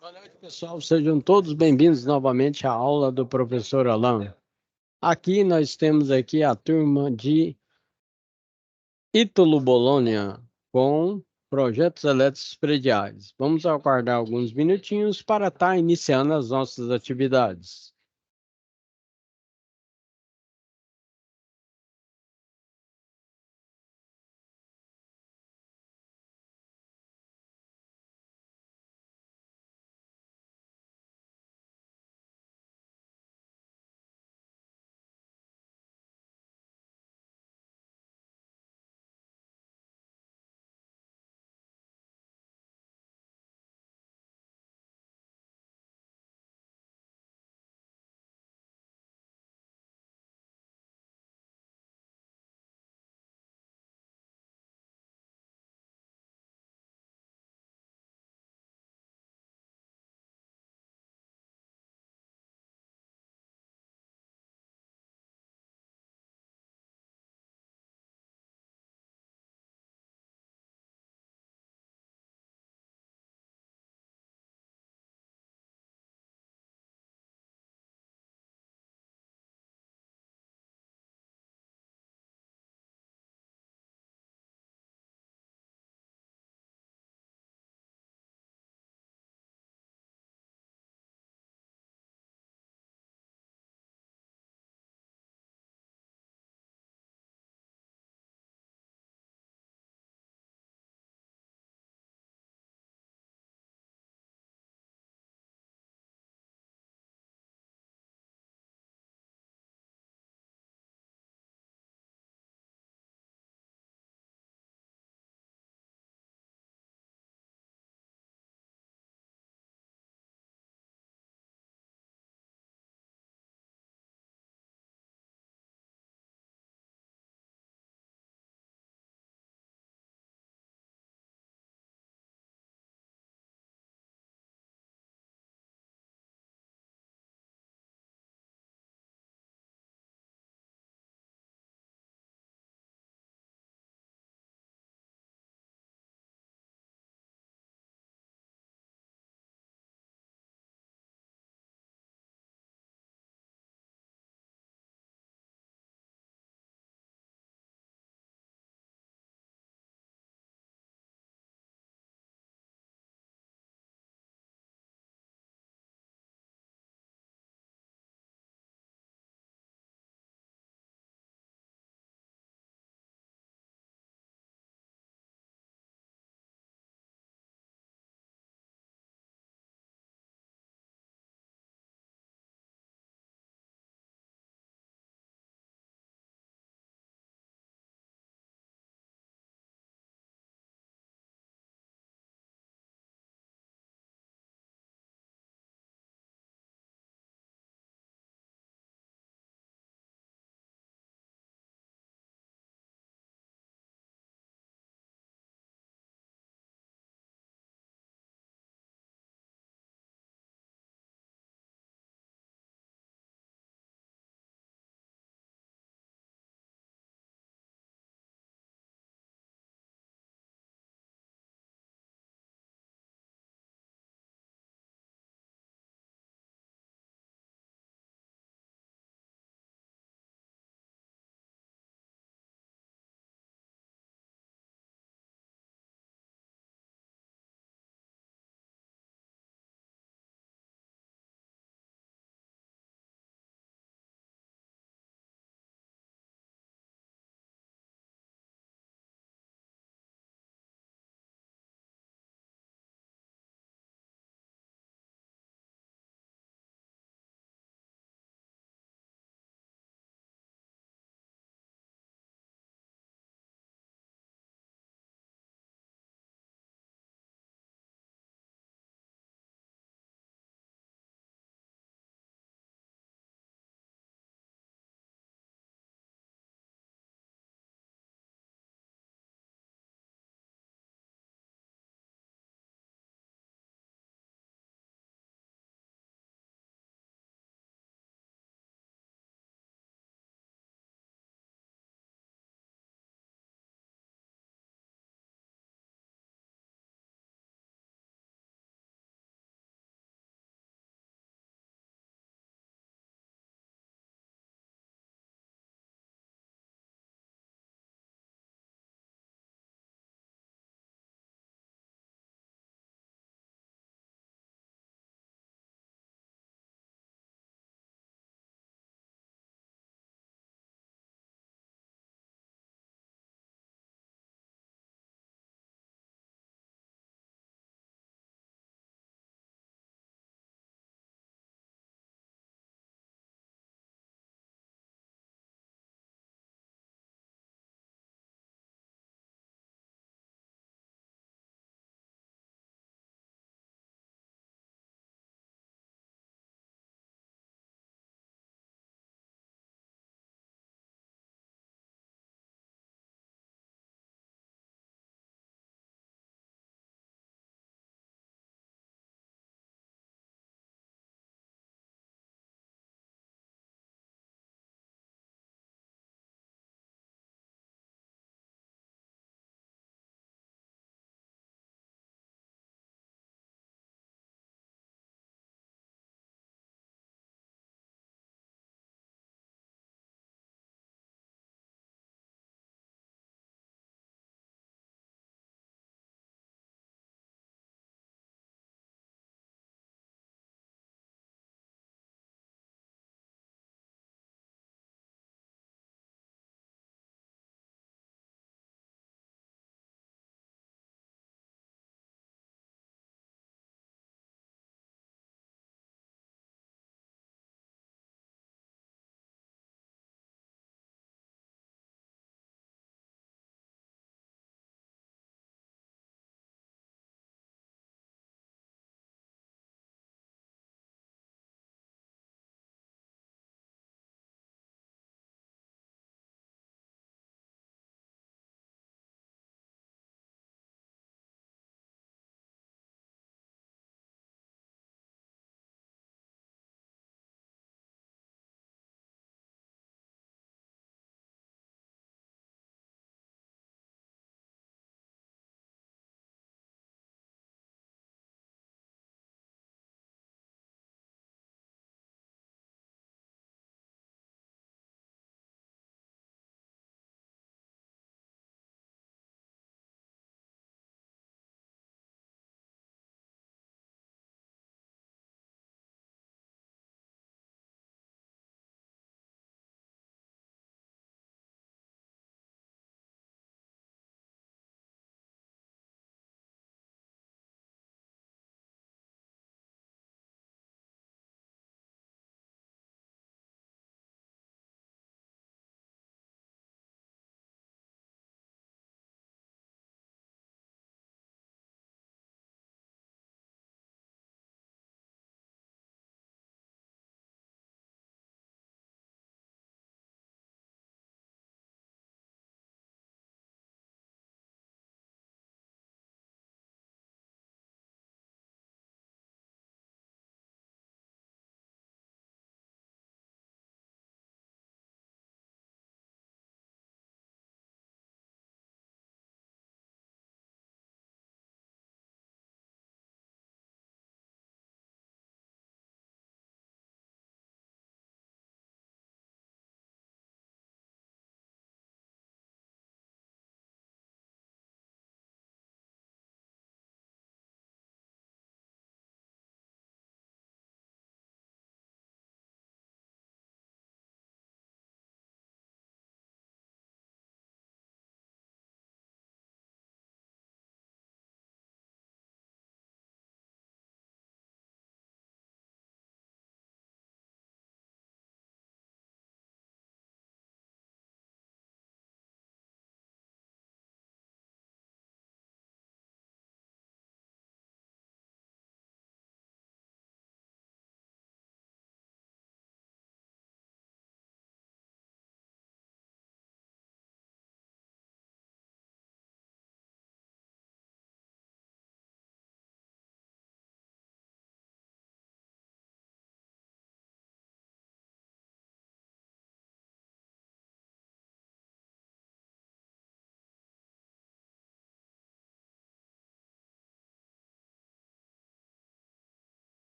Boa noite, pessoal. Sejam todos bem-vindos novamente à aula do professor Alain. Aqui nós temos aqui a turma de Ítalo Bologna com projetos elétricos prediais. Vamos aguardar alguns minutinhos para estar iniciando as nossas atividades.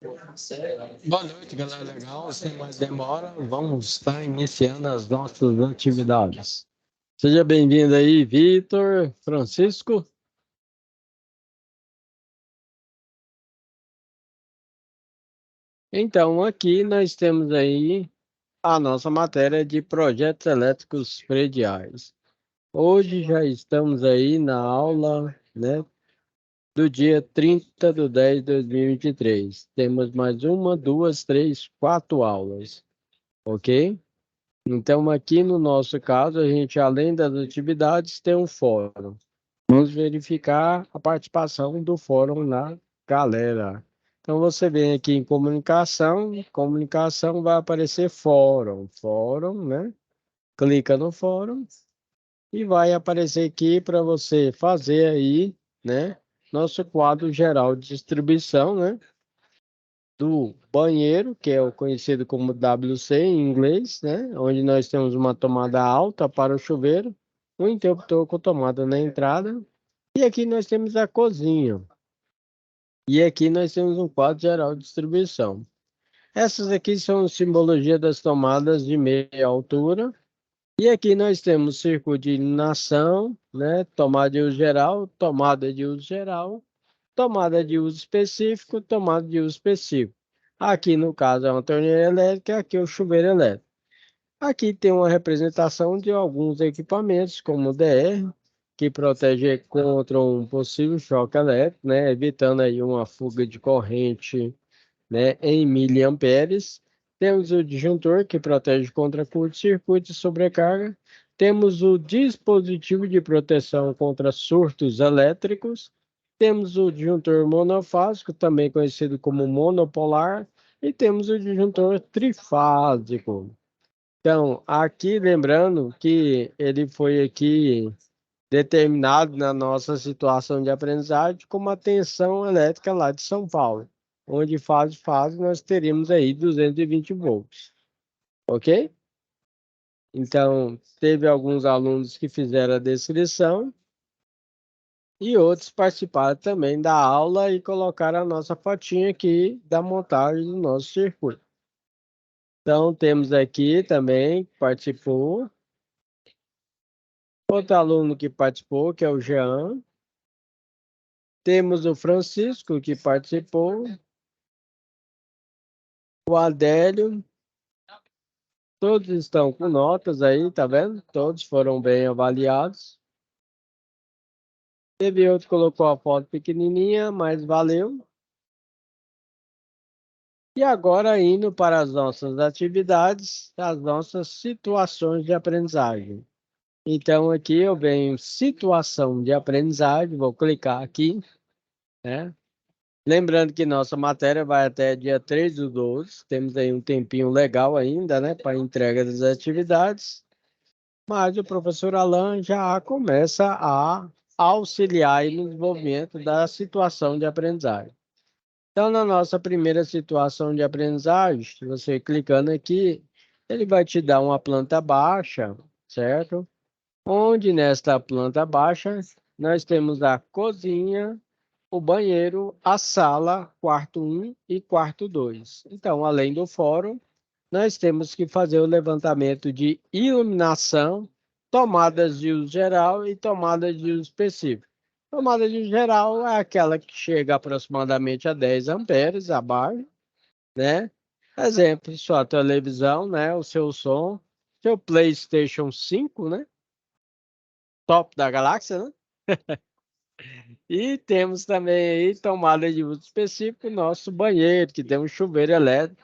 Boa noite, galera legal. Sem mais demora, vamos estar iniciando as nossas atividades. Seja bem-vindo aí, Vitor, Francisco. Então, aqui nós temos aí a nossa matéria de projetos elétricos prediais. Hoje já estamos aí na aula, né, do dia 30/10/2023. Temos mais uma, duas, três, quatro aulas, ok? Então, aqui no nosso caso, a gente, além das atividades, tem um fórum. Vamos verificar a participação do fórum na galera. Então, você vem aqui em comunicação, comunicação vai aparecer fórum, fórum, né? Clica no fórum e vai aparecer aqui para você fazer aí, né? Nosso quadro geral de distribuição, né? Do banheiro, que é o conhecido como WC em inglês, né? Onde nós temos uma tomada alta para o chuveiro, um interruptor com tomada na entrada, e aqui nós temos a cozinha. E aqui nós temos um quadro geral de distribuição. Essas aqui são simbologia das tomadas de meia altura. E aqui nós temos circuito de iluminação, né? Tomada de uso geral, tomada de uso geral, tomada de uso específico, tomada de uso específico. Aqui, no caso, é uma torneira elétrica, aqui é o chuveiro elétrico. Aqui tem uma representação de alguns equipamentos, como o DR, que protege contra um possível choque elétrico, né, evitando aí uma fuga de corrente, né, em miliamperes. Temos o disjuntor, que protege contra curto-circuito e sobrecarga. Temos o dispositivo de proteção contra surtos elétricos. Temos o disjuntor monofásico, também conhecido como monopolar. E temos o disjuntor trifásico. Então, aqui lembrando que ele foi aqui determinado na nossa situação de aprendizagem como a tensão elétrica lá de São Paulo, onde fase nós teríamos aí 220 volts, ok? Então, teve alguns alunos que fizeram a descrição e outros participaram também da aula e colocaram a nossa fotinha aqui da montagem do nosso circuito. Então, temos aqui também, participou, outro aluno que participou, que é o Jean. Temos o Francisco, que participou, o Adélio. Todos estão com notas aí, tá vendo? Todos foram bem avaliados. Teve outro que colocou a foto pequenininha, mas valeu. E agora, indo para as nossas atividades, as nossas situações de aprendizagem. Então, aqui eu venho situação de aprendizagem, vou clicar aqui, né? Lembrando que nossa matéria vai até dia 3/12, temos aí um tempinho legal ainda, né, para entrega das atividades, mas o professor Alan já começa a auxiliar aí no desenvolvimento da situação de aprendizagem. Então, na nossa primeira situação de aprendizagem, você clicando aqui, ele vai te dar uma planta baixa, certo? Onde nesta planta baixa nós temos a cozinha, o banheiro, a sala, quarto 1 e quarto 2. Então, além do fórum, nós temos que fazer o levantamento de iluminação, tomadas de uso geral e tomadas de uso específico. Tomada de uso geral é aquela que chega aproximadamente a 10 amperes abaixo, né? Exemplo, sua televisão, né? O seu som, seu PlayStation 5, né? Top da galáxia, né? E temos também aí tomada de uso específico, nosso banheiro, que tem um chuveiro elétrico.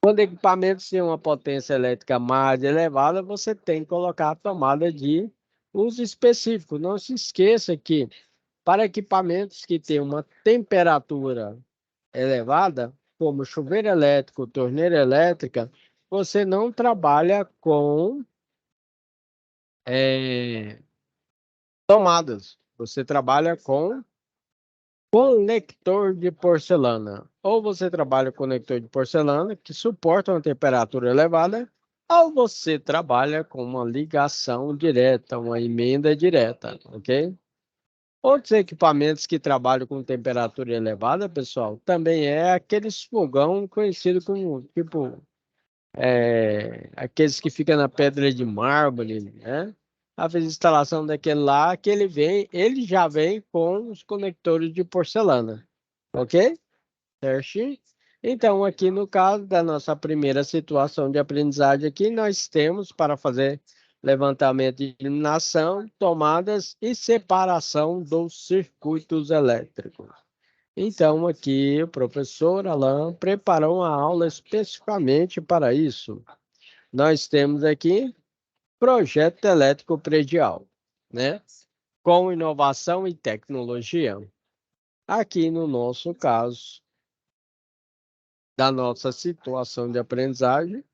Quando equipamentos têm uma potência elétrica mais elevada, você tem que colocar a tomada de uso específico. Não se esqueça que para equipamentos que têm uma temperatura elevada, como chuveiro elétrico, torneira elétrica, você não trabalha com tomadas. Você trabalha com conector de porcelana. Ou você trabalha com conector de porcelana, que suporta uma temperatura elevada, ou você trabalha com uma ligação direta, uma emenda direta, ok? Outros equipamentos que trabalham com temperatura elevada, pessoal, também é aqueles fogão conhecido como, tipo, aqueles que ficam na pedra de mármore, né? A fez instalação daquele lá, que ele já vem com os conectores de porcelana, ok? Certinho? Então, aqui no caso da nossa primeira situação de aprendizagem aqui, nós temos para fazer levantamento de iluminação, tomadas e separação dos circuitos elétricos. Então, aqui o professor Alain preparou uma aula especificamente para isso. Nós temos aqui projeto elétrico predial, né? Com inovação e tecnologia. Aqui no nosso caso, da nossa situação de aprendizagem,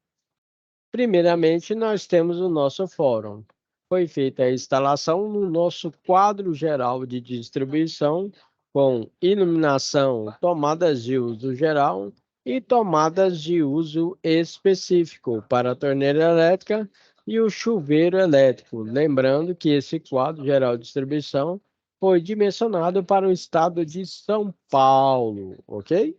primeiramente nós temos o nosso fórum. Foi feita a instalação no nosso quadro geral de distribuição com iluminação, tomadas de uso geral e tomadas de uso específico para a torneira elétrica e o chuveiro elétrico. Lembrando que esse quadro geral de distribuição foi dimensionado para o estado de São Paulo, ok?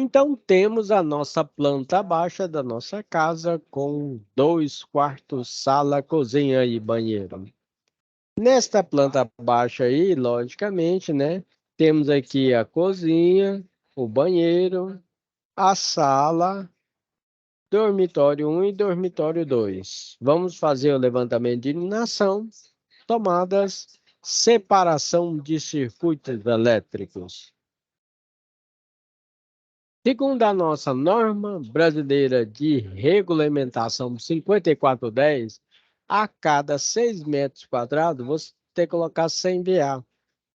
Então, temos a nossa planta baixa da nossa casa com 2 quartos, sala, cozinha e banheiro. Nesta planta baixa aí, logicamente, né, temos aqui a cozinha, o banheiro, a sala, dormitório 1 e dormitório 2. Vamos fazer o levantamento de iluminação, tomadas, separação de circuitos elétricos. Segundo a nossa norma brasileira de regulamentação 5410, a cada 6 metros quadrados você tem que colocar 100 VA,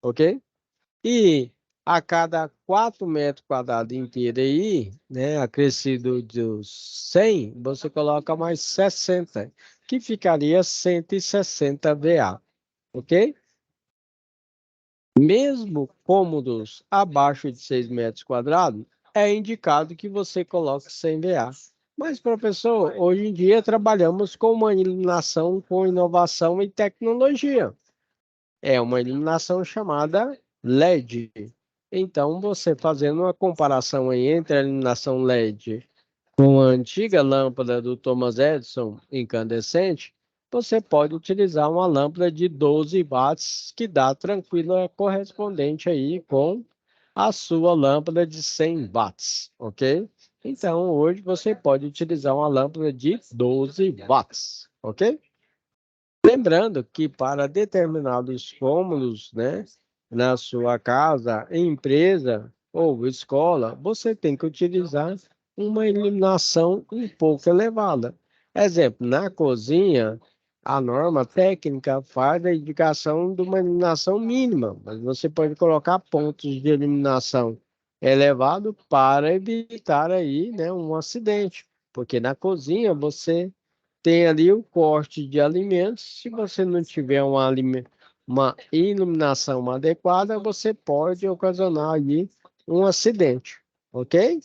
ok? E a cada 4 metros quadrados inteiro aí, né, acrescido dos 100, você coloca mais 60, que ficaria 160 VA, ok? Mesmo cômodos abaixo de 6 metros quadrados, é indicado que você coloque 100 VA. Mas, professor, hoje em dia trabalhamos com uma iluminação com inovação e tecnologia. É uma iluminação chamada LED. Então, você fazendo uma comparação aí entre a iluminação LED com a antiga lâmpada do Thomas Edison incandescente, você pode utilizar uma lâmpada de 12 watts que dá tranquila correspondente aí com a sua lâmpada de 100 watts, ok? Então, hoje você pode utilizar uma lâmpada de 12 watts, ok? Lembrando que para determinados cômodos, né, na sua casa, empresa ou escola, você tem que utilizar uma iluminação um pouco elevada. Exemplo, na cozinha, a norma técnica faz a indicação de uma iluminação mínima, mas você pode colocar pontos de iluminação elevado para evitar aí, né, um acidente, porque na cozinha você tem ali o corte de alimentos. Se você não tiver uma iluminação adequada, você pode ocasionar ali um acidente, ok?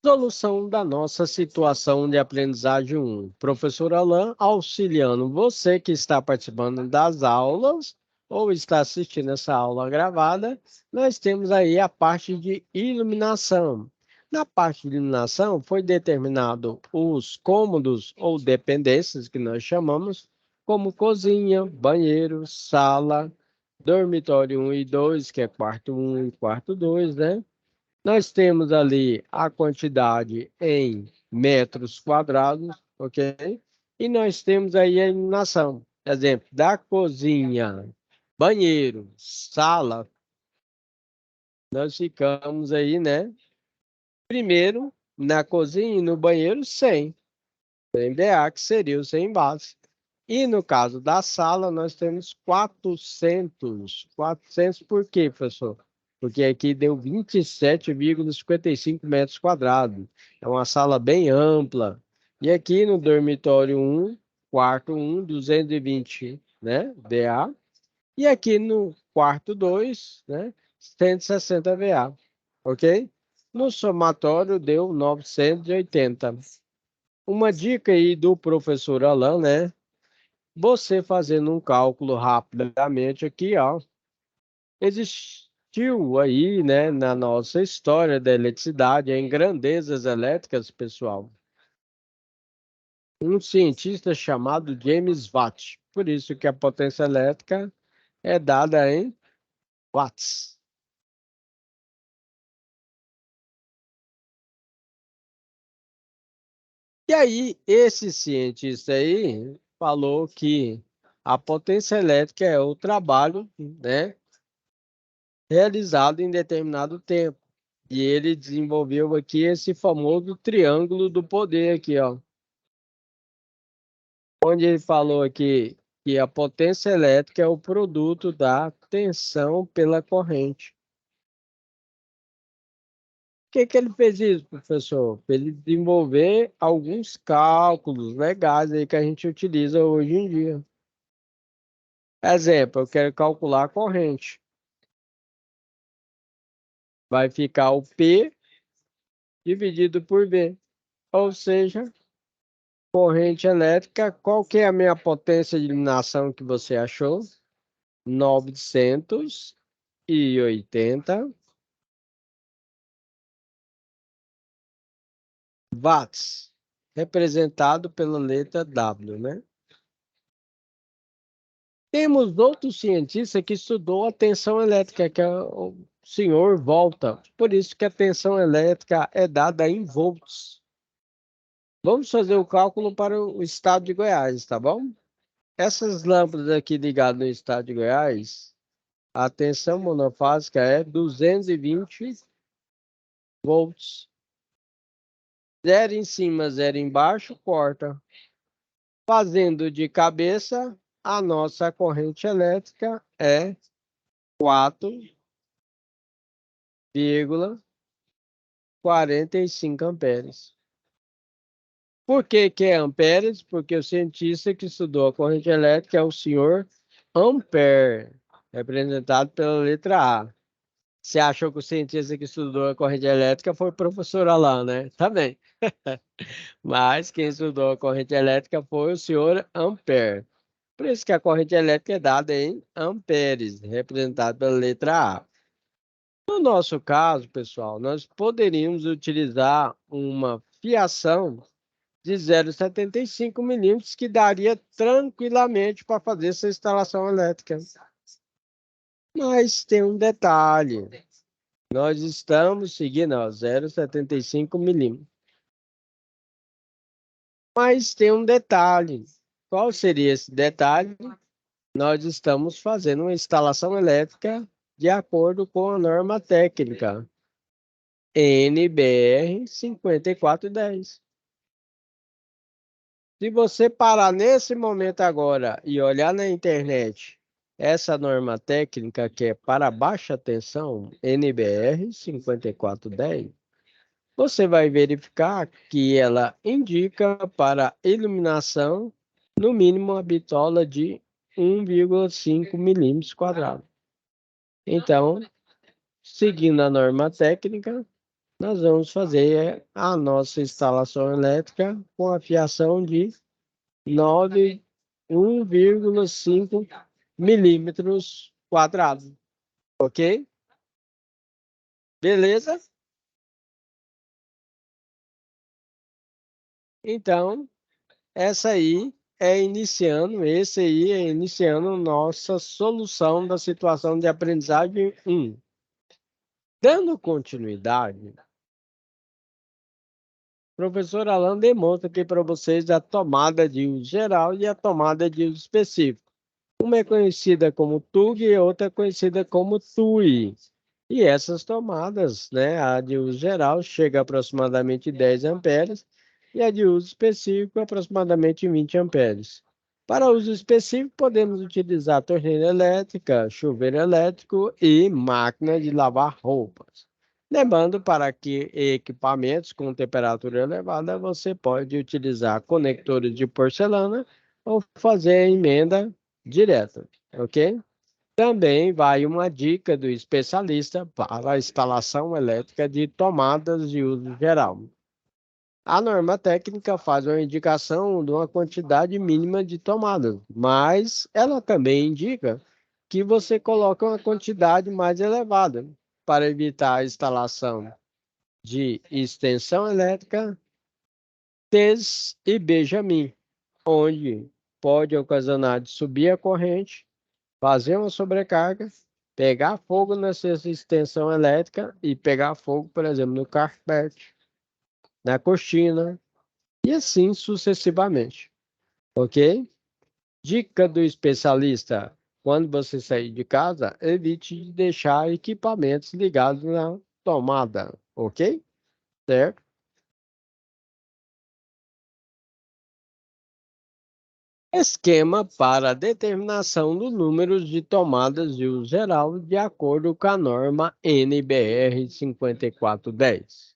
Solução da nossa situação de aprendizagem 1. Professor Alain, auxiliando você que está participando das aulas ou está assistindo essa aula gravada, nós temos aí a parte de iluminação. Na parte de iluminação, foi determinado os cômodos ou dependências que nós chamamos, como cozinha, banheiro, sala, dormitório 1 e 2, que é quarto 1 e quarto 2, né? Nós temos ali a quantidade em metros quadrados, ok? E nós temos aí a iluminação. Exemplo, da cozinha, banheiro, sala, nós ficamos aí, né? Primeiro, na cozinha e no banheiro, 100 BA, que seria o 100 watts. E no caso da sala, nós temos 400. 400 por quê, professor? Porque aqui deu 27,55 metros quadrados. É uma sala bem ampla. E aqui no dormitório 1, quarto 1, 220, né, VA. E aqui no quarto 2, né, 160 VA. Ok? No somatório deu 980. uma dica aí do professor Alan, né? Você fazendo um cálculo rapidamente aqui, ó. Existiu aí, né, na nossa história da eletricidade, em grandezas elétricas, pessoal, um cientista chamado James Watt. Por isso que a potência elétrica é dada em watts. E aí, esse cientista aí falou que a potência elétrica é o trabalho, né, realizado em determinado tempo. E ele desenvolveu aqui esse famoso triângulo do poder aqui, ó. Onde ele falou aqui que a potência elétrica é o produto da tensão pela corrente. Por que que ele fez isso, professor? Para ele desenvolver alguns cálculos legais aí que a gente utiliza hoje em dia. Exemplo, eu quero calcular a corrente. Vai ficar o P dividido por V. Ou seja, corrente elétrica, qual que é a minha potência de eliminação que você achou? 980 watts, representado pela letra W, né? Temos outro cientista que estudou a tensão elétrica, que é o senhor Volta. Por isso que a tensão elétrica é dada em volts. Vamos fazer o cálculo para o estado de Goiás, tá bom? Essas lâmpadas aqui ligadas no estado de Goiás, a tensão monofásica é 220 volts. Zero em cima, zero embaixo, corta. Fazendo de cabeça, a nossa corrente elétrica é 4,45 amperes. Por que que é amperes? Porque o cientista que estudou a corrente elétrica é o senhor Ampère, representado pela letra A. Você achou que o cientista que estudou a corrente elétrica foi o professor Alain, né? Tá bem. Mas quem estudou a corrente elétrica foi o senhor Ampère. Por isso que a corrente elétrica é dada em amperes, representado pela letra A. No nosso caso, pessoal, nós poderíamos utilizar uma fiação de 0,75 milímetros, que daria tranquilamente para fazer essa instalação elétrica. Mas tem um detalhe. Nós estamos seguindo, ó, 0,75 milímetros. Mas tem um detalhe. Qual seria esse detalhe? Nós estamos fazendo uma instalação elétrica de acordo com a norma técnica NBR 5410. Se você parar nesse momento agora e olhar na internet essa norma técnica que é para baixa tensão, NBR 5410, você vai verificar que ela indica para iluminação, no mínimo, a bitola de 1,5 milímetros quadrados. Então, seguindo a norma técnica, nós vamos fazer a nossa instalação elétrica com a fiação de 1,5 milímetros quadrados. Ok? Beleza? Então, esse aí é iniciando nossa solução da situação de aprendizagem 1. Dando continuidade, o professor Alan demonstra aqui para vocês a tomada de uso geral e a tomada de uso específico. Uma é conhecida como TUG e outra é conhecida como TUI. E essas tomadas, né, a de uso geral chega a aproximadamente 10 amperes e a de uso específico aproximadamente 20 amperes. Para uso específico, podemos utilizar torneira elétrica, chuveiro elétrico e máquina de lavar roupas. Lembrando, para que equipamentos com temperatura elevada, você pode utilizar conectores de porcelana ou fazer a emenda direta, ok? Também vai uma dica do especialista para a instalação elétrica de tomadas de uso geral. A norma técnica faz uma indicação de uma quantidade mínima de tomadas, mas ela também indica que você coloca uma quantidade mais elevada para evitar a instalação de extensão elétrica, T's e Benjamin, onde pode ocasionar de subir a corrente, fazer uma sobrecarga, pegar fogo nessa extensão elétrica e pegar fogo, por exemplo, no carpete, na cortina e assim sucessivamente, ok? Dica do especialista: quando você sair de casa, evite de deixar equipamentos ligados na tomada, ok? Certo? Esquema para determinação do número de tomadas de uso geral de acordo com a norma NBR 5410.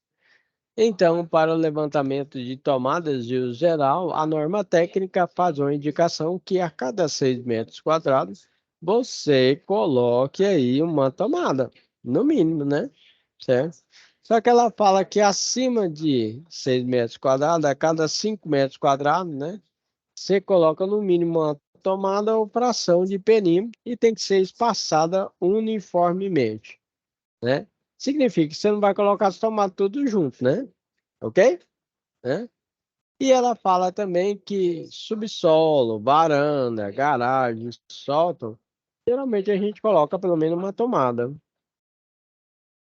Então, para o levantamento de tomadas de uso geral, a norma técnica faz uma indicação que a cada 6 metros quadrados você coloque aí uma tomada, no mínimo, né? Certo? Só que ela fala que acima de 6 metros quadrados, a cada 5 metros quadrados, né? Você coloca no mínimo uma tomada ou fração de perímetro e tem que ser espaçada uniformemente, né? Significa que você não vai colocar as tomadas tudo junto, né? Ok? Né? E ela fala também que subsolo, varanda, garagem, sótão, geralmente a gente coloca pelo menos uma tomada.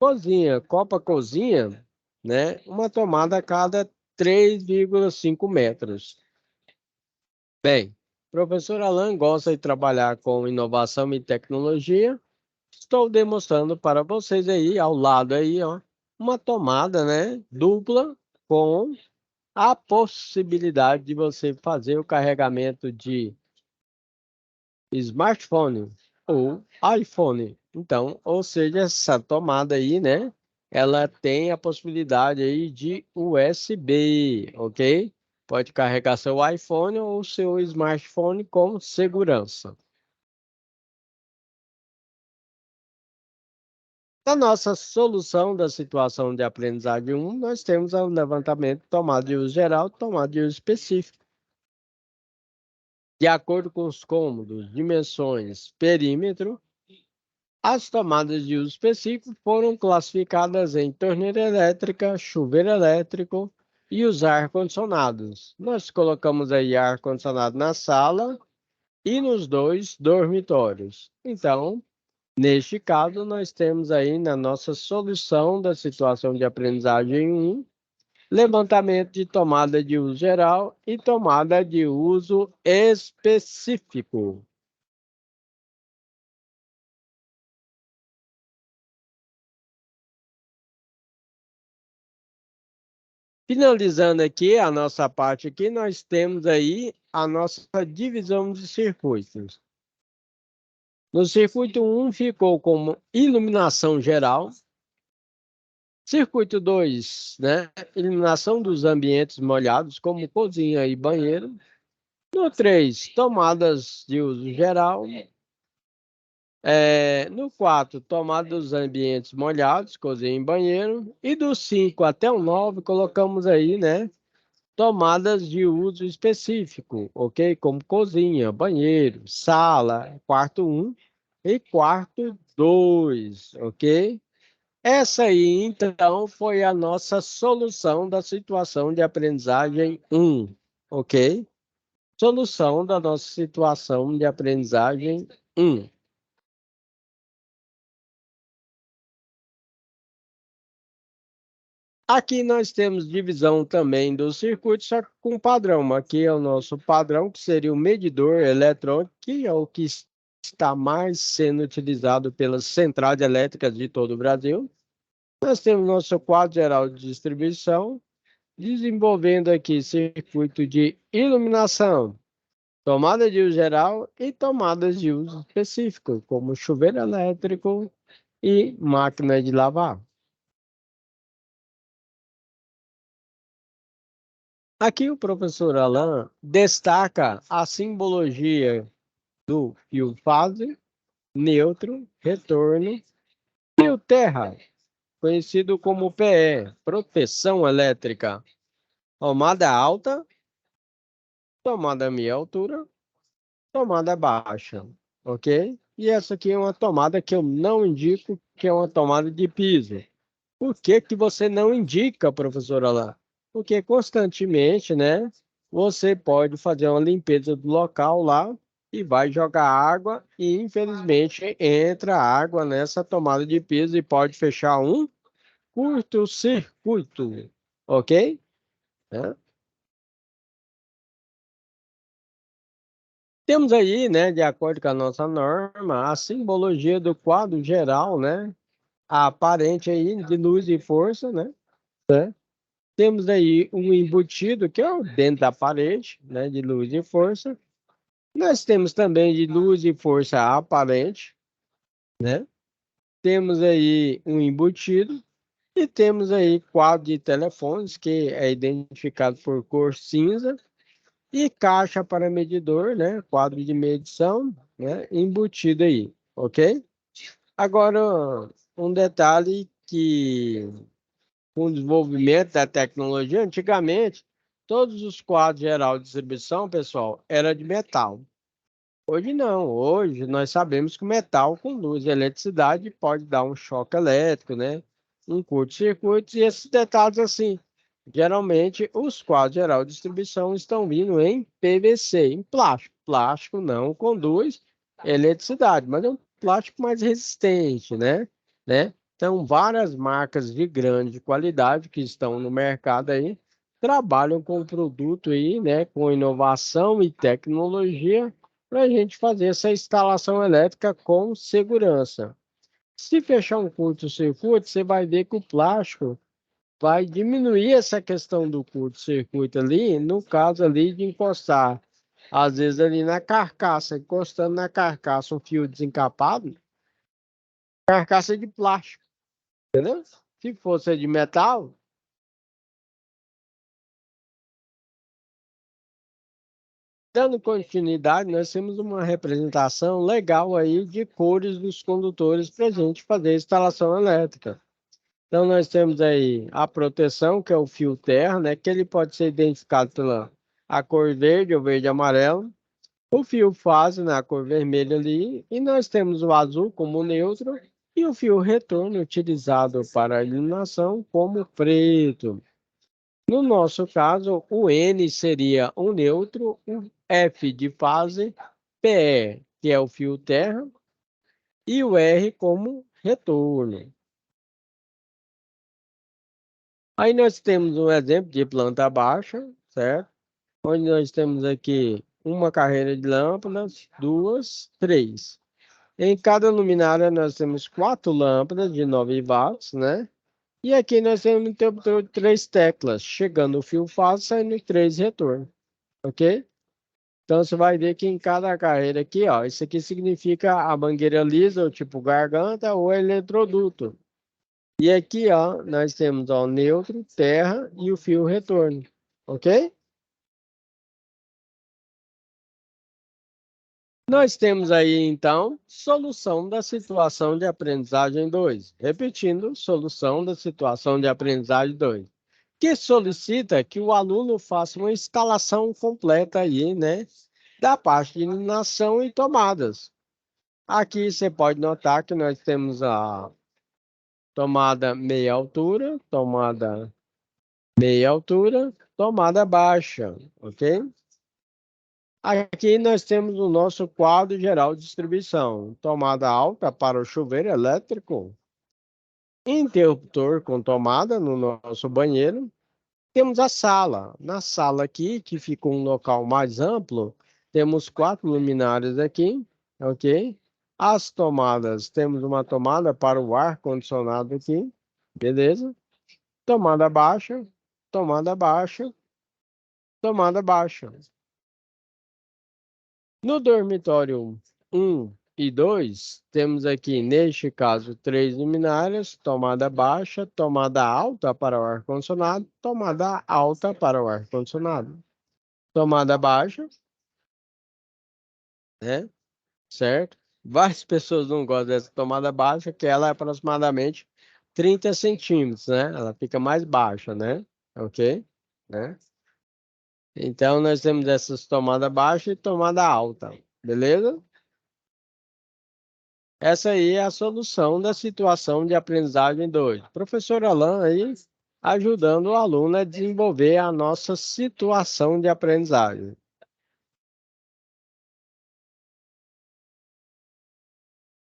Cozinha, copa cozinha, né? Uma tomada a cada 3,5 metros. Bem, professor Alan gosta de trabalhar com inovação e tecnologia. Estou demonstrando para vocês aí, ao lado aí, ó, uma tomada, né, dupla com a possibilidade de você fazer o carregamento de smartphone ou iPhone. Então, ou seja, essa tomada aí, né? Ela tem a possibilidade aí de USB, ok? Pode carregar seu iPhone ou seu smartphone com segurança. Na nossa solução da situação de aprendizagem 1, nós temos o levantamento de tomada de uso geral, tomada de uso específico. De acordo com os cômodos, dimensões, perímetro, as tomadas de uso específico foram classificadas em torneira elétrica, chuveiro elétrico e os ar-condicionados. Nós colocamos aí ar-condicionado na sala e nos 2 dormitórios. Então, neste caso, nós temos aí na nossa solução da situação de aprendizagem 1, levantamento de tomada de uso geral e tomada de uso específico. Finalizando aqui a nossa parte aqui, nós temos aí a nossa divisão de circuitos. No circuito 1 ficou como iluminação geral. Circuito 2, né? Iluminação dos ambientes molhados, como cozinha e banheiro. No 3, tomadas de uso geral. No 4, tomada dos ambientes molhados, cozinha e banheiro. E do 5 até o 9, colocamos aí, né? Tomadas de uso específico, ok? Como cozinha, banheiro, sala, quarto 1 e quarto 2, ok? Essa aí, então, foi a nossa solução da situação de aprendizagem 1, ok? Solução da nossa situação de aprendizagem 1. Aqui nós temos divisão também do circuito, só que com padrão. Aqui é o nosso padrão, que seria o medidor eletrônico, que é o que está mais sendo utilizado pelas centrais elétricas de todo o Brasil. Nós temos nosso quadro geral de distribuição, desenvolvendo aqui circuito de iluminação, tomada de uso geral e tomadas de uso específico, como chuveiro elétrico e máquina de lavar. Aqui o professor Alain destaca a simbologia do fio fase, neutro, retorno, fio terra, conhecido como PE, proteção elétrica. tomada alta, tomada meia altura, tomada baixa, ok? E essa aqui é uma tomada que eu não indico, que é uma tomada de piso. Por que que você não indica, professora lá? Porque constantemente, né, você pode fazer uma limpeza do local lá e vai jogar água e infelizmente entra água nessa tomada de piso e pode fechar um curto-circuito, ok? Né? Temos aí, né, de acordo com a nossa norma, a simbologia do quadro geral, né, a aparente aí de luz e força, né? Temos aí um embutido, que é o dentro da parede, né, de luz e força. Nós temos também de luz e força aparente, né? Temos aí um embutido e temos aí quadro de telefones, que é identificado por cor cinza, e caixa para medidor, né? Quadro de medição, né? Embutido aí, ok? Agora, um detalhe que com o desenvolvimento da tecnologia, antigamente, todos os quadros geral de distribuição, pessoal, era de metal. Hoje não, hoje nós sabemos que o metal com luz e eletricidade pode dar um choque elétrico, né? Um curto-circuito e esses detalhes assim. Geralmente, os quadros geral de distribuição estão vindo em PVC, em plástico. Plástico não conduz eletricidade, mas é um plástico mais resistente, né? Então, várias marcas de grande qualidade que estão no mercado aí trabalham com o produto aí, né? Com inovação e tecnologia para a gente fazer essa instalação elétrica com segurança. Se fechar um curto-circuito, você vai ver que o plástico vai diminuir essa questão do curto-circuito ali, no caso ali de encostar, às vezes ali na carcaça, encostando na carcaça um fio desencapado, carcaça de plástico, entendeu? Se fosse de metal, dando continuidade, nós temos uma representação legal aí de cores dos condutores para a gente fazer a instalação elétrica. Então, nós temos aí a proteção, que é o fio terra, né? Que ele pode ser identificado pela a cor verde ou verde e amarelo. O fio fase na cor vermelha ali. E nós temos o azul como neutro. E o fio retorno utilizado para a iluminação como preto. No nosso caso, o N seria o neutro, o F de fase, PE, que é o fio terra, e o R como retorno. Aí nós temos um exemplo de planta baixa, certo? Onde nós temos aqui uma carreira de lâmpadas, duas, três. Em cada luminária nós temos quatro lâmpadas de 9 watts, né? E aqui nós temos um interruptor de três teclas, chegando o fio fase, saindo três retorno, ok? Então você vai ver que em cada carreira aqui, ó, isso aqui significa a mangueira lisa, ou tipo garganta, ou eletroduto. E aqui, ó, nós temos ó, o neutro, terra e o fio retorno, ok? Nós temos aí, então, solução da situação de aprendizagem 2. Repetindo, solução da situação de aprendizagem 2, que solicita que o aluno faça uma instalação completa aí, né, da parte de iluminação e tomadas. Aqui você pode notar que nós temos a tomada meia altura, tomada baixa, ok? Aqui nós temos o nosso quadro geral de distribuição. Tomada alta para o chuveiro elétrico, interruptor com tomada no nosso banheiro. Temos a sala. Na sala aqui, que fica um local mais amplo, temos quatro luminárias aqui, ok? As tomadas, temos uma tomada para o ar-condicionado aqui, beleza? Tomada baixa, tomada baixa, tomada baixa. No dormitório um e 2 temos aqui, neste caso, três luminárias, tomada baixa, tomada alta para o ar-condicionado, tomada alta para o ar-condicionado. Tomada baixa, né? Certo? Várias pessoas não gostam dessa tomada baixa, que ela é aproximadamente 30 centímetros, né? Ela fica mais baixa, né? Ok? Né? Então, nós temos essas tomada baixa e tomada alta, beleza? Essa aí é a solução da situação de aprendizagem 2. Professor Alan aí ajudando o aluno a desenvolver a nossa situação de aprendizagem.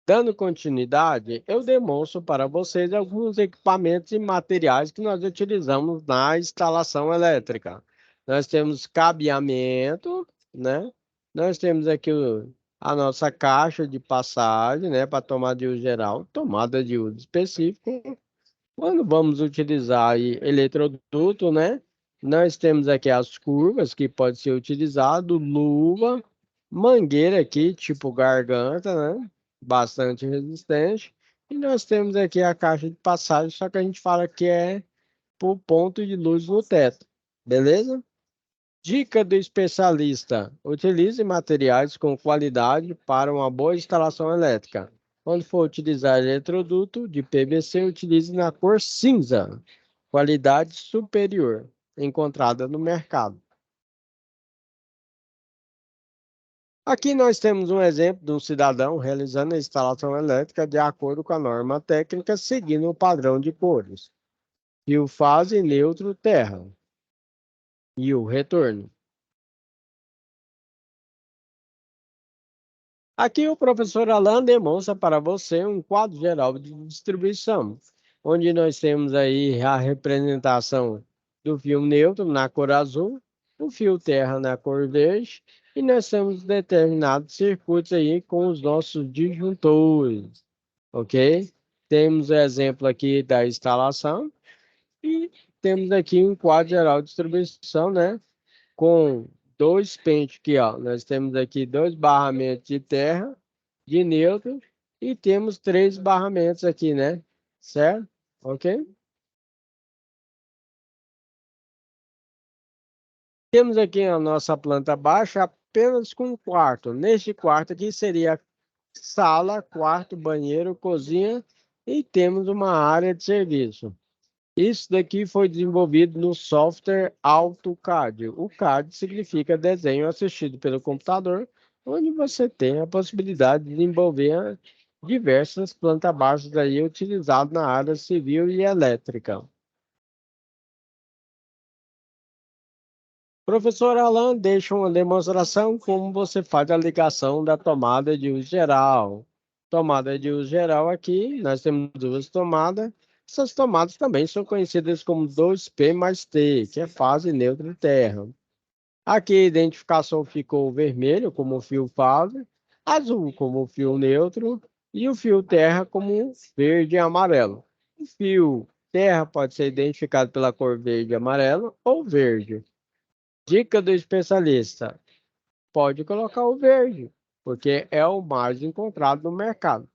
Dando continuidade, eu demonstro para vocês alguns equipamentos e materiais que nós utilizamos na instalação elétrica. Nós temos cabeamento, né? Nós temos aqui a nossa caixa de passagem, né, para tomada de uso geral, tomada de uso específico. Quando vamos utilizar aí eletroduto, né? Nós temos aqui as curvas que pode ser utilizado, luva, mangueira aqui, tipo garganta, né? Bastante resistente. E nós temos aqui a caixa de passagem, só que a gente fala que é por ponto de luz no teto. Beleza? Dica do especialista: utilize materiais com qualidade para uma boa instalação elétrica. Quando for utilizar eletroduto de PVC, utilize na cor cinza, qualidade superior, encontrada no mercado. Aqui nós temos um exemplo de um cidadão realizando a instalação elétrica de acordo com a norma técnica, seguindo o padrão de cores. Fio fase, neutro, terra. E o retorno. Aqui o professor Alan demonstra para você um quadro geral de distribuição, onde nós temos aí a representação do fio neutro na cor azul, o fio terra na cor verde, e nós temos determinados circuitos aí com os nossos disjuntores, ok? Temos o exemplo aqui da instalação e temos aqui um quadro geral de distribuição, né? Com dois pentes aqui, ó. Nós temos aqui dois barramentos de terra, de neutro, e temos três barramentos aqui, né? Certo? Ok? Temos aqui a nossa planta baixa apenas com um quarto. Neste quarto aqui seria sala, quarto, banheiro, cozinha e temos uma área de serviço. Isso daqui foi desenvolvido no software AutoCAD. O CAD significa desenho assistido pelo computador, onde você tem a possibilidade de desenvolver diversas plantas baixas aí utilizadas na área civil e elétrica. Professor Alan deixa uma demonstração como você faz a ligação da tomada de uso geral. Tomada de uso geral aqui, nós temos duas tomadas. Essas tomadas também são conhecidas como 2P mais T, que é fase neutra e terra. Aqui a identificação ficou vermelho como fio fase, azul como fio neutro e o fio terra como verde e amarelo. O fio terra pode ser identificado pela cor verde e amarelo ou verde. Dica do especialista: pode colocar o verde, porque é o mais encontrado no mercado.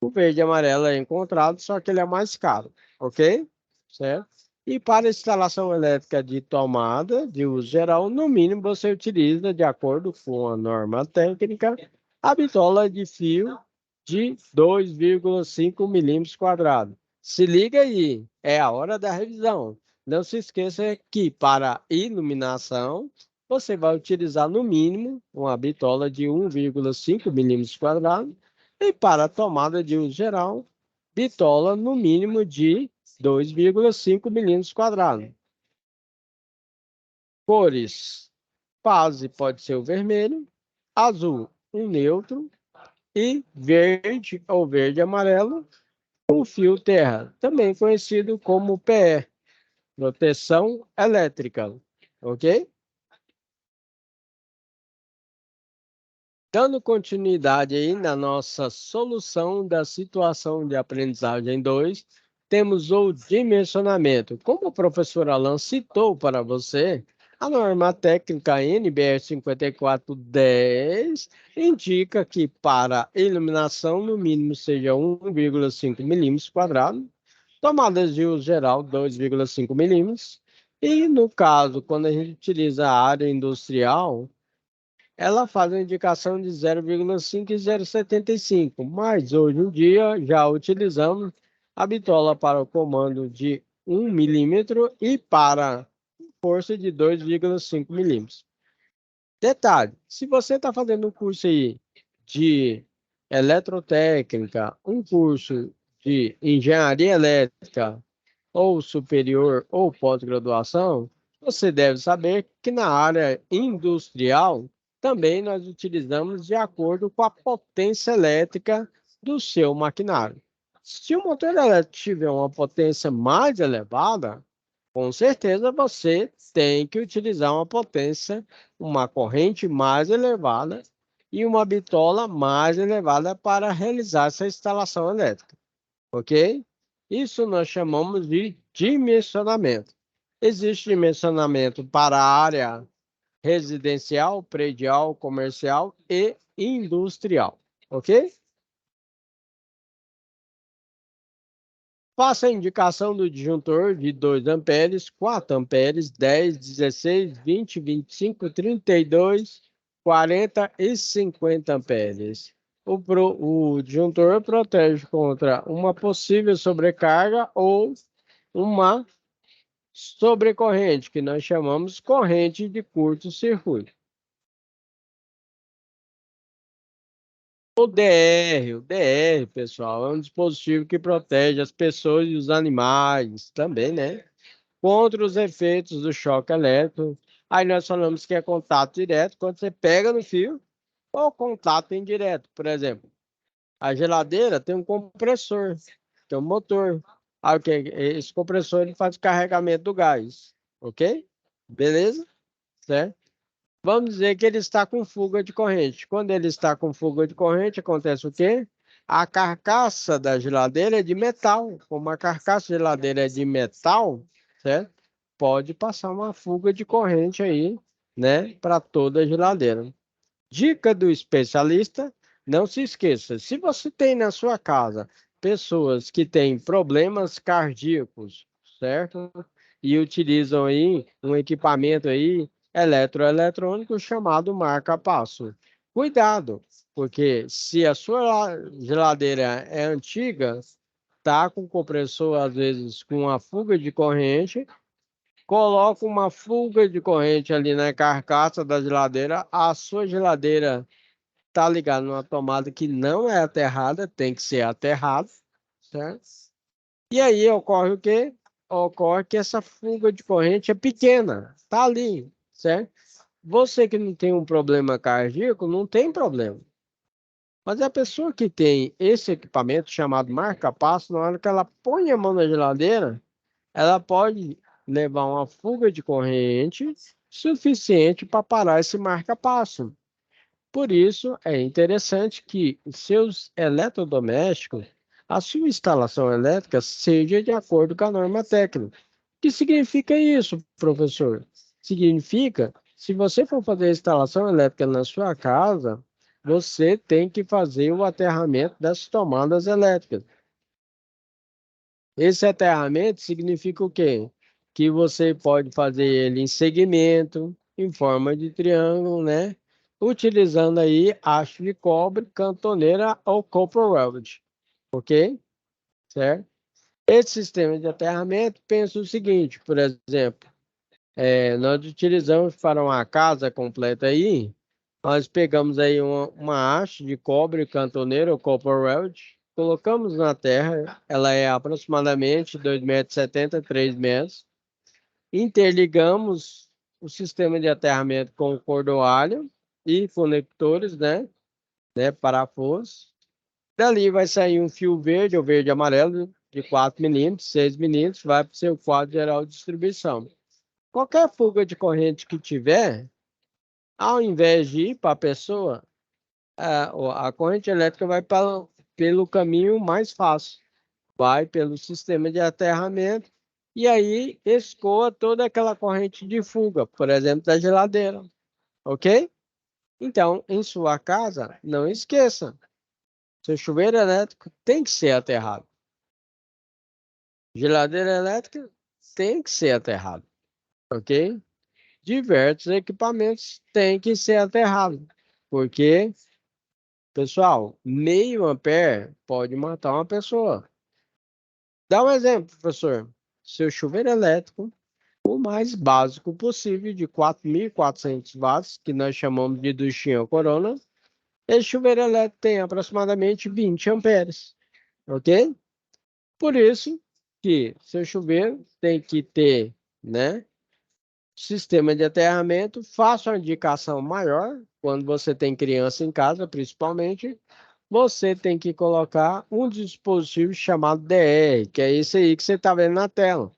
O verde e amarelo é encontrado, só que ele é mais caro, ok? Certo? E para instalação elétrica de tomada de uso geral, no mínimo você utiliza, de acordo com a norma técnica, a bitola de fio de 2,5 milímetros quadrados. Se liga aí, é a hora da revisão. Não se esqueça que para iluminação, você vai utilizar no mínimo uma bitola de 1,5 milímetros quadrados e para a tomada de uso geral, bitola no mínimo de 2,5 milímetros quadrados. Cores: base pode ser o vermelho, azul, um neutro e verde ou verde amarelo, o fio terra, também conhecido como PE, proteção elétrica, ok? Dando continuidade aí na nossa solução da situação de aprendizagem 2, temos o dimensionamento. Como o professor Alan citou para você, a norma técnica NBR 5410 indica que para iluminação, no mínimo seja 1,5 milímetros quadrados, tomadas de uso geral 2,5 milímetros, e no caso, quando a gente utiliza a área industrial, ela faz uma indicação de 0,5 e 0,75, mas hoje em dia já utilizamos a bitola para o comando de 1 milímetro e para força de 2,5 milímetros. Detalhe, se você está fazendo um curso aí de eletrotécnica, um curso de engenharia elétrica, ou superior ou pós-graduação, você deve saber que na área industrial também nós utilizamos de acordo com a potência elétrica do seu maquinário. Se o motor elétrico tiver uma potência mais elevada, com certeza você tem que utilizar uma potência, uma corrente mais elevada e uma bitola mais elevada para realizar essa instalação elétrica, ok? Isso nós chamamos de dimensionamento. Existe dimensionamento para a área residencial, predial, comercial e industrial, ok? Faça a indicação do disjuntor de 2 amperes, 4 amperes, 10, 16, 20, 25, 32, 40 e 50 amperes. O disjuntor protege contra uma possível sobrecarga ou uma sobrecorrente, que nós chamamos corrente de curto-circuito. O DR, pessoal, é um dispositivo que protege as pessoas e os animais também, né? Contra os efeitos do choque elétrico. Aí nós falamos que é contato direto quando você pega no fio ou contato indireto. Por exemplo, a geladeira tem um compressor, tem um motor. Aí, esse compressor ele faz o carregamento do gás, ok? Beleza? Certo? Vamos dizer que ele está com fuga de corrente. Quando ele está com fuga de corrente, acontece o quê? A carcaça da geladeira é de metal. Como a carcaça da geladeira é de metal, certo? Pode passar uma fuga de corrente aí, né, para toda a geladeira. Dica do especialista: não se esqueça, se você tem na sua casa pessoas que têm problemas cardíacos, certo? E utilizam aí um equipamento aí eletroeletrônico chamado marca-passo. Cuidado, porque se a sua geladeira é antiga, tá com compressor às vezes com uma fuga de corrente, coloca uma fuga de corrente ali na carcaça da geladeira, a sua geladeira tá ligada numa tomada que não é aterrada, tem que ser aterrada, certo? E aí ocorre o quê? Ocorre que essa fuga de corrente é pequena, tá ali, certo? Você que não tem um problema cardíaco, não tem problema. Mas a pessoa que tem esse equipamento chamado marca-passo, na hora que ela põe a mão na geladeira, ela pode levar uma fuga de corrente suficiente para parar esse marca-passo. Por isso, é interessante que os seus eletrodomésticos, a sua instalação elétrica, seja de acordo com a norma técnica. O que significa isso, professor? Significa, se você for fazer a instalação elétrica na sua casa, você tem que fazer o aterramento das tomadas elétricas. Esse aterramento significa o quê? Que você pode fazer ele em segmento, em forma de triângulo, né? Utilizando aí haste de cobre, cantoneira ou copper weld, ok? Certo? Esse sistema de aterramento pensa o seguinte, por exemplo, nós utilizamos para uma casa completa aí, nós pegamos aí uma haste de cobre, cantoneira ou copper weld, colocamos na terra, ela é aproximadamente 2,70 m, 3 metros, interligamos o sistema de aterramento com o cordoalho e conectores, né, parafusos. Dali vai sair um fio verde ou verde amarelo de 4 milímetros, 6 milímetros, vai para o seu quadro geral de distribuição. Qualquer fuga de corrente que tiver, ao invés de ir para a pessoa, a corrente elétrica vai pelo caminho mais fácil, vai pelo sistema de aterramento e aí escoa toda aquela corrente de fuga, por exemplo, da geladeira, ok? Então, em sua casa, não esqueça, seu chuveiro elétrico tem que ser aterrado. Geladeira elétrica tem que ser aterrado, ok? Diversos equipamentos têm que ser aterrados, porque, pessoal, meio ampere pode matar uma pessoa. Dá um exemplo, professor. Seu chuveiro elétrico, o o mais básico possível, de 4.400 watts, que nós chamamos de duchinha Corona. Esse chuveiro elétrico tem aproximadamente 20 amperes, ok? Por isso que seu chuveiro tem que ter, né, sistema de aterramento. Faça uma indicação maior, quando você tem criança em casa, principalmente, você tem que colocar um dispositivo chamado DR, que é esse aí que você está vendo na tela,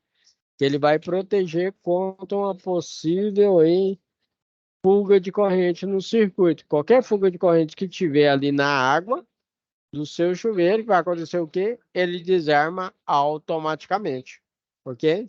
que ele vai proteger contra uma possível aí, fuga de corrente no circuito. Qualquer fuga de corrente que tiver ali na água do seu chuveiro, vai acontecer o quê? Ele desarma automaticamente, ok?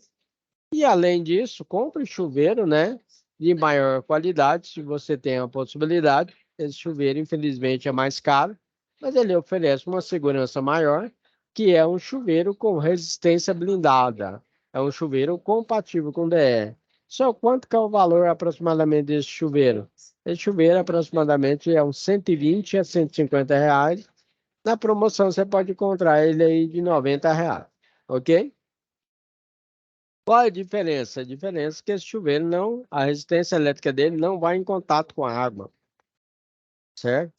E além disso, compre chuveiro, né, de maior qualidade, se você tem a possibilidade. Esse chuveiro, infelizmente, é mais caro, mas ele oferece uma segurança maior, que é um chuveiro com resistência blindada. É um chuveiro compatível com DE. Só quanto que é o valor aproximadamente desse chuveiro? Esse chuveiro aproximadamente é uns 120 a 150 reais. Na promoção você pode encontrar ele aí de 90 reais, ok? Qual é a diferença? A diferença é que esse chuveiro não, a resistência elétrica dele não vai em contato com a água, certo?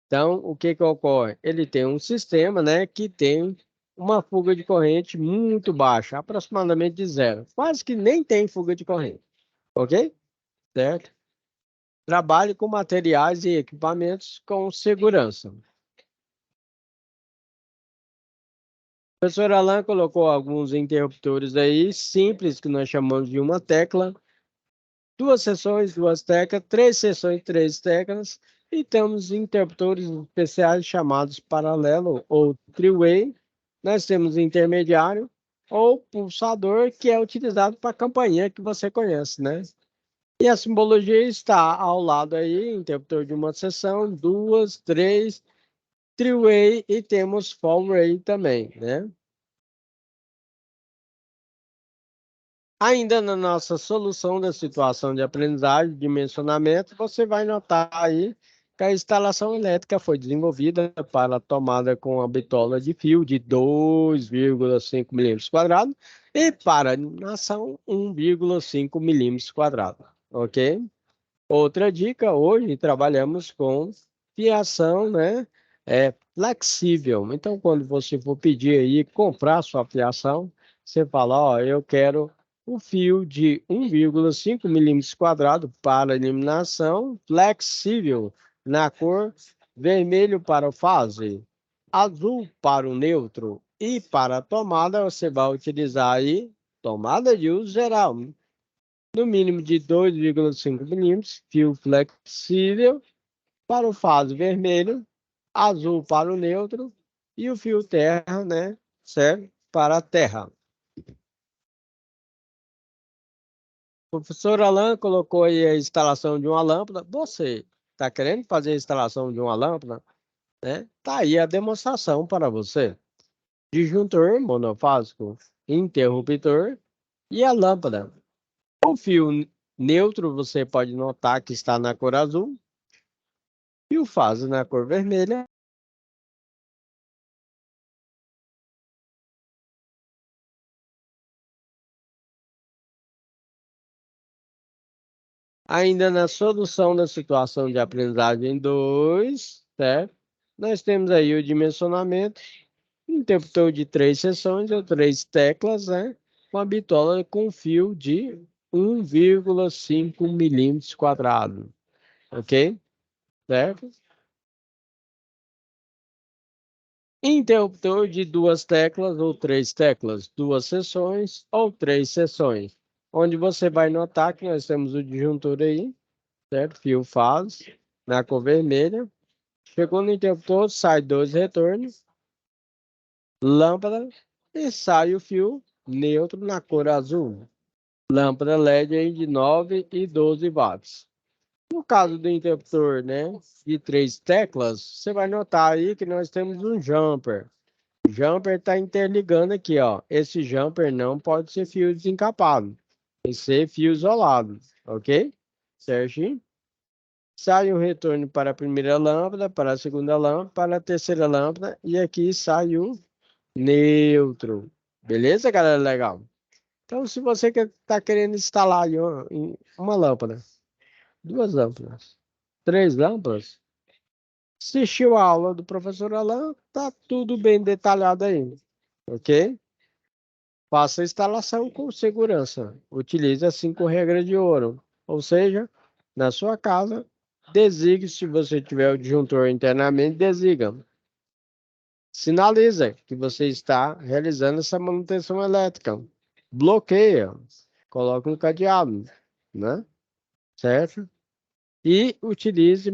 Então, o que que ocorre? Ele tem um sistema, né, que tem uma fuga de corrente muito baixa, aproximadamente de zero. Quase que nem tem fuga de corrente, ok? Certo? Trabalhe com materiais e equipamentos com segurança. O professor Alan colocou alguns interruptores aí, simples, que nós chamamos de uma tecla. Duas seções, duas teclas, três seções, três teclas, e temos interruptores especiais chamados paralelo ou three-way. Nós temos intermediário ou pulsador, que é utilizado para a campainha que você conhece, né? E a simbologia está ao lado aí, interruptor de uma seção, duas, três, three-way e temos four-way também, né? Ainda na nossa solução da situação de aprendizagem, dimensionamento, você vai notar aí que a instalação elétrica foi desenvolvida para tomada com a bitola de fio de 2,5 milímetros quadrados e para iluminação 1,5 milímetros quadrados, ok? Outra dica, hoje trabalhamos com fiação, né? Flexível. Então, quando você for pedir aí, comprar sua fiação, você fala, ó, eu quero um fio de 1,5 milímetros quadrados para eliminação flexível na cor vermelho para o fase, azul para o neutro e para a tomada você vai utilizar aí tomada de uso geral, no mínimo de 2,5 milímetros, fio flexível para o fase vermelho, azul para o neutro e o fio terra, né, serve para a terra. O professor Alan colocou aí a instalação de uma lâmpada. Você está querendo fazer a instalação de uma lâmpada? Né? Tá aí a demonstração para você. Disjuntor monofásico, interruptor e a lâmpada. O fio neutro você pode notar que está na cor azul e o fase na cor vermelha. Ainda na solução da situação de aprendizagem 2, certo? Nós temos aí o dimensionamento, interruptor de três seções ou três teclas, né? Uma bitola com fio de 1,5 milímetros quadrados, ok? Certo? Interruptor de duas teclas ou três teclas, duas seções ou três seções, onde você vai notar que nós temos o disjuntor aí, certo? Fio fase, na cor vermelha. Chegou no interruptor, sai dois retornos, lâmpada e sai o fio neutro na cor azul. Lâmpada LED aí de 9 e 12 watts. No caso do interruptor, né, de três teclas, você vai notar aí que nós temos um jumper. O jumper está interligando aqui, ó. Esse jumper não pode ser fio desencapado, tem que ser fio isolado, ok? Certinho? Sai o retorno para a primeira lâmpada, para a segunda lâmpada, para a terceira lâmpada e aqui sai o neutro. Beleza, galera? Legal. Então, se você está querendo instalar aí uma lâmpada, duas lâmpadas, três lâmpadas, assistiu a aula do professor Alan, tá tudo bem detalhado aí, ok? Faça a instalação com segurança. Utilize as 5 regras de ouro. Ou seja, na sua casa, desligue se você tiver o disjuntor internamente, desliga. Sinaliza que você está realizando essa manutenção elétrica. Bloqueia. Coloque um cadeado, né? Certo? E utilize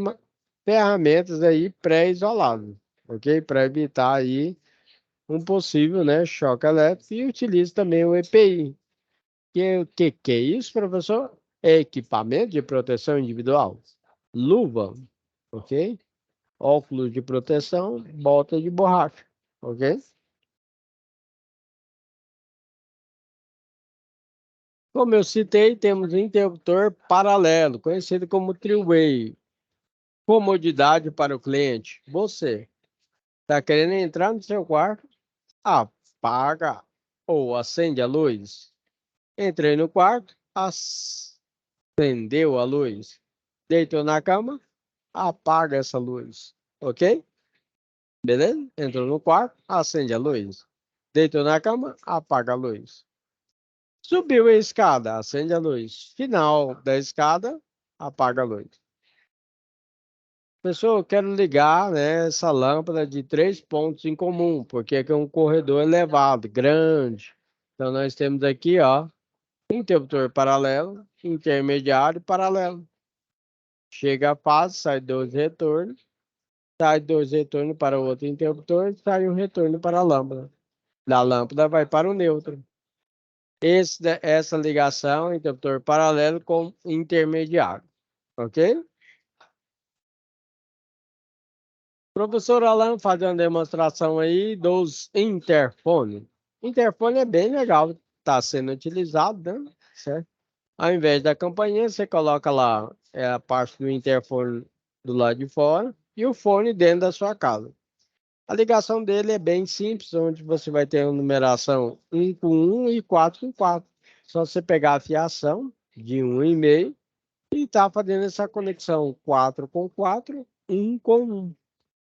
ferramentas aí pré-isoladas, ok? Para evitar aí um possível, né, choque elétrico, e utilize também o EPI. Que é isso, professor? É equipamento de proteção individual. Luva, ok? Óculos de proteção, bota de borracha, ok? Como eu citei, temos um interruptor paralelo, conhecido como three-way. Comodidade para o cliente. Você está querendo entrar no seu quarto? Apaga ou acende a luz. Entrei no quarto, acendeu a luz. Deitou na cama, apaga essa luz. Ok? Beleza? Entrou no quarto, acende a luz. Deitou na cama, apaga a luz. Subiu a escada, acende a luz. Final da escada, apaga a luz. Pessoal, eu quero ligar, né, essa lâmpada de 3 pontos em comum, porque aqui é um corredor elevado, grande. Então, nós temos aqui, ó, interruptor paralelo, intermediário e paralelo. Chega a fase, sai 2 retornos, sai 2 retornos para o outro interruptor, sai um retorno para a lâmpada. Da lâmpada vai para o neutro. Essa ligação, interruptor paralelo com intermediário, ok? Professor Alan faz uma demonstração aí dos interfones. Interfone é bem legal, está sendo utilizado, né? Certo? Ao invés da campainha, você coloca lá a parte do interfone do lado de fora e o fone dentro da sua casa. A ligação dele é bem simples, onde você vai ter uma numeração 1 com 1 e 4 com 4. Só você pegar a fiação de 1,5 e tá fazendo essa conexão 4 com 4, 1 com 1.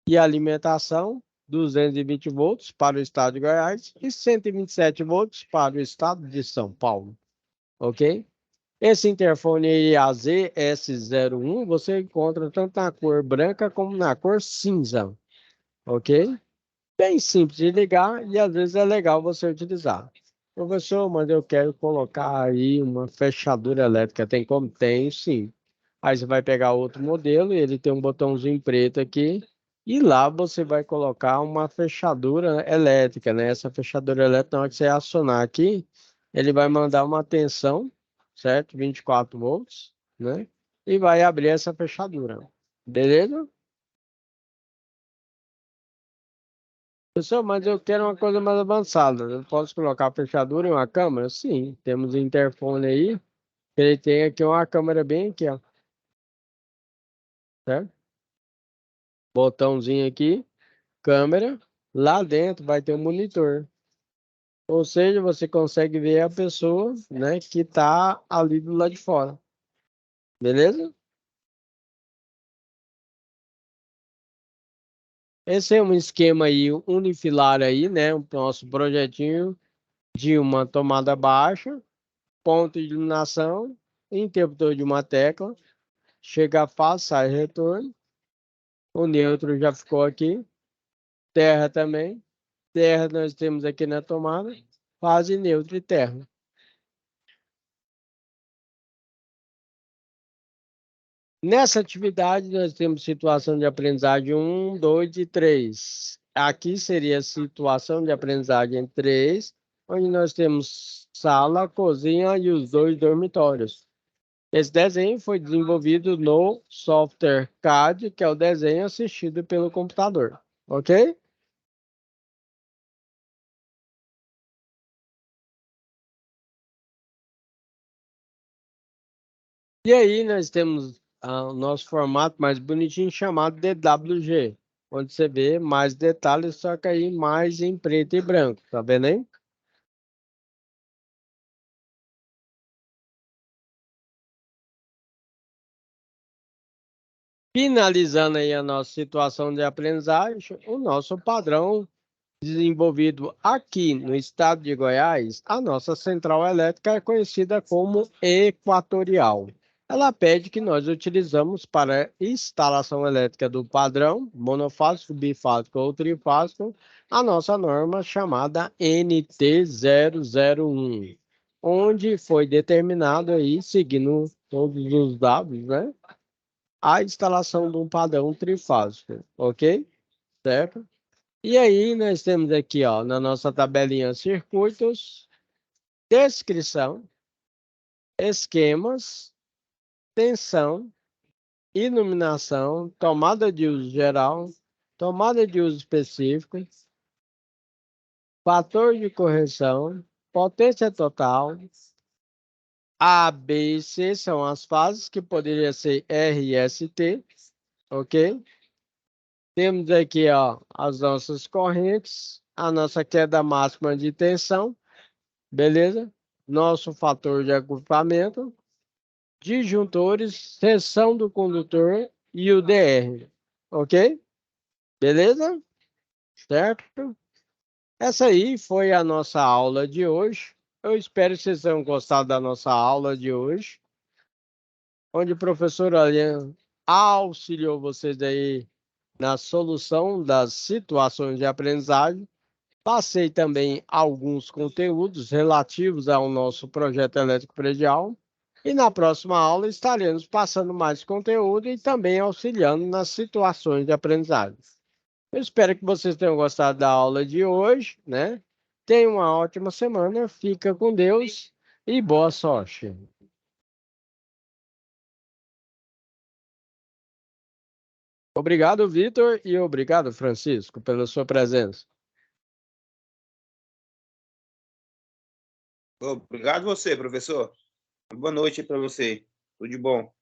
E a alimentação 220 volts para o estado de Goiás e 127 volts para o estado de São Paulo. Ok? Esse interfone AZS01 você encontra tanto na cor branca como na cor cinza. Ok? Bem simples de ligar e às vezes é legal você utilizar. Professor, mas eu quero colocar aí uma fechadura elétrica. Tem como? Tem, sim. Aí você vai pegar outro modelo e ele tem um botãozinho preto aqui. E lá você vai colocar uma fechadura elétrica, né? Essa fechadura elétrica, na hora que você acionar aqui, ele vai mandar uma tensão, certo? 24 volts, né? E vai abrir essa fechadura. Beleza? Pessoal, mas eu quero uma coisa mais avançada. Eu posso colocar a fechadura em uma câmera? Sim, temos interfone aí. Ele tem aqui uma câmera bem aqui, ó. Certo? Botãozinho aqui, câmera. Lá dentro vai ter um monitor. Ou seja, você consegue ver a pessoa, né, que está ali do lado de fora. Beleza? Esse é um esquema aí unifilar aí, né? O nosso projetinho de uma tomada baixa, ponto de iluminação, interruptor de uma tecla. Chega a fase, sai retorno. O neutro já ficou aqui. Terra também. Terra nós temos aqui na tomada. Fase, neutro e terra. Nessa atividade, nós temos situação de aprendizagem 1, 2 e 3. Aqui seria a situação de aprendizagem 3, onde nós temos sala, cozinha e os 2 dormitórios. Esse desenho foi desenvolvido no software CAD, que é o desenho assistido pelo computador. Ok? E aí nós temos o nosso formato mais bonitinho chamado DWG, onde você vê mais detalhes, só que aí mais em preto e branco, tá vendo aí? finalizando aí a nossa situação de aprendizagem, o nosso padrão desenvolvido aqui no estado de Goiás, a nossa central elétrica é conhecida como equatorial. Ela pede que nós utilizamos para instalação elétrica do padrão monofásico, bifásico ou trifásico, a nossa norma chamada NT001, onde foi determinado aí, seguindo todos os dados, né, a instalação de um padrão trifásico, ok? Certo? E aí nós temos aqui, ó, na nossa tabelinha circuitos, descrição, esquemas, tensão, iluminação, tomada de uso geral, tomada de uso específico, fator de correção, potência total. A, B e C são as fases que poderia ser R e ST, ok? Temos aqui, ó, as nossas correntes, a nossa queda máxima de tensão, beleza? Nosso fator de agrupamento, disjuntores, seção do condutor e o DR, ok? Beleza? Certo? Essa aí foi a nossa aula de hoje. Eu espero que vocês tenham gostado da nossa aula de hoje, onde o professor Alian auxiliou vocês aí na solução das situações de aprendizagem. Passei também alguns conteúdos relativos ao nosso projeto elétrico predial. E na próxima aula estaremos passando mais conteúdo e também auxiliando nas situações de aprendizagem. Eu espero que vocês tenham gostado da aula de hoje, né? Tenham uma ótima semana, fica com Deus e boa sorte. Obrigado, Vitor, e obrigado, Francisco, pela sua presença. Obrigado você, professor. Boa noite para você. Tudo de bom.